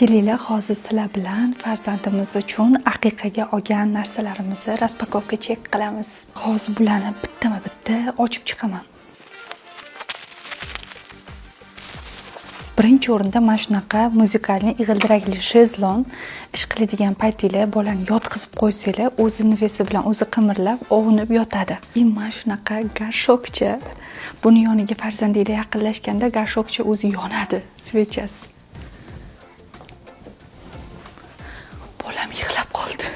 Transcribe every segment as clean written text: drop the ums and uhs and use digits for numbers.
Kelinglar, hozir sizlar bilan farzandimiz uchun aqiqaga olgan narsalarimizni raspakovka chek qilamiz. Hozir bularni bittama-bitta ochib chiqaman. Birinchi o'rinda mana shunaqa muzikalniy ig'ildirakli shezlong ish qiladigan paytinglar bolani yotqizib qo'ysanglar, o'zi nafasi bilan o'zi qimirlab, ovunib yotadi. Mana shunaqa garshokcha. Buni yoniga farzandinglar yaqinlashganda garshokcha o'zi yonadi, svechasi. Bolam yig'lab qoldi.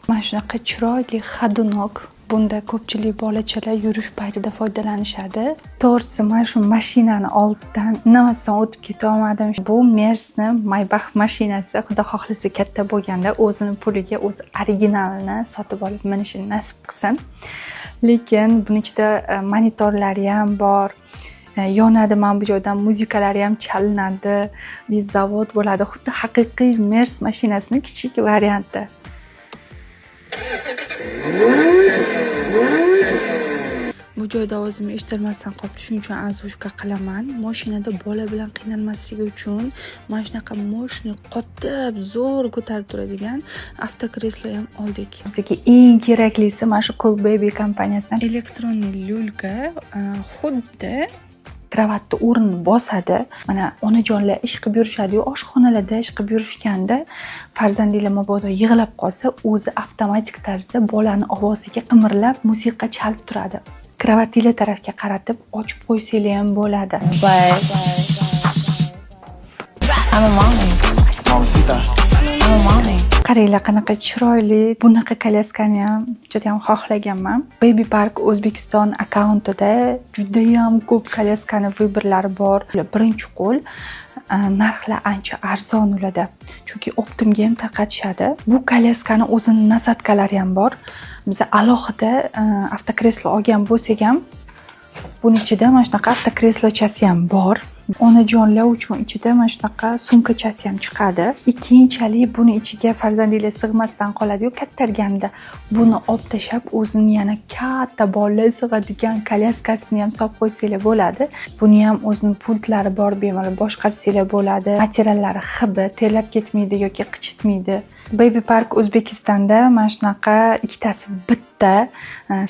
Mana shunaqa chiroyli xadunok. Bunda ko'pchilik bolachalar yurish paytida foydalanishadi. To'g'risi, mana shu mashinani oldidan indamasdan o'tib keta olmadim. Bu Mersni Maybach mashinasi. Xudo xohlasa katta bo'lganda o'zini puliga o'zi originalini sotib olib minishini nasib qilsin. Lekin buning ichida monitorlari ham bor. Yonadi, mana bu joydan muzikalari ham chalinadi. Zavod bo'ladi. Xuddi haqiqiy Mers mashinasining kichik varianti. Bu joyda o'zimni eshittirmasdan qolibdi, shuning uchun azushka qilaman. Mashinada bola bilan qiynalmasligi uchun mana shunaqa moshni qotib zo'r ko'tarib turadigan avtokreslo ham oldik. Bizga eng keraklisi mana shu Cool Baby kompaniyasidan elektronli lyulka, xuddi kravatni o'rnini bosadi. Mana onajonlar ish qilib yurishadi-yu, oshxonalarda ish qilib yurishganda farzandinglar mabodo yig'lab qolsa, o'zi avtomatik tarzda bolani ovoziga qimirlab musiqa chalib turadi. Kravatinglar tarafga qaratib ochib qo'ysanglar ham bo'ladi. Qaranglar, qanaqa chiroyli. Bunaqa kolyaskani ham juda ham xohlaganman. Baby Park O'zbekiston akkauntida juda ham ko'p kolyaskani vibrlari bor. Birinchi qo'l narxlar ancha arzon ularda. Chunki optimga ham tarqatishadi. Bu kolyaskani o'zining nasatkalari ham bor. Biz alohida avtokreslo olgan bo'lsak ham, buning ichida mana shunaqa avtokreslochasi ham bor. Onajonlar uchun ichida mana shunaqa sumkachasi ham chiqadi. Keyinchalik buni ichiga farzandinglar sig'masdan qoladi-yu, kattarganda buni olib tashlab o'zini yana katta bolalar sig'adigan kolyaskasini ham solib qo'ysanglar bo'ladi. Buni ham o'zining pultlari bor, bemalol boshqarsanglar bo'ladi. Materiallari hibi, terlab ketmaydi yoki qichitmaydi. Baby Park O'zbekistonda mana shunaqa ikkitasi bitta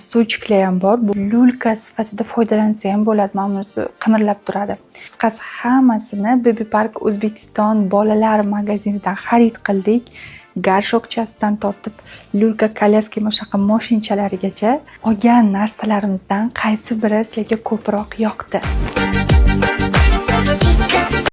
stochklar ham bor. Bu lyulka sifatida foydalansa ham bo'ladi. Mana bunisi qimirlab turadi. Qisqasi hammasini Baby Park O'zbekiston bolalar magazinidan xarid qildik. Garshokchasidan tortib lyulka, kolyaska, mashaqa moshinchalarigacha olgan narsalarimizdan qaysi biri sizlarga ko'proq yoqdi?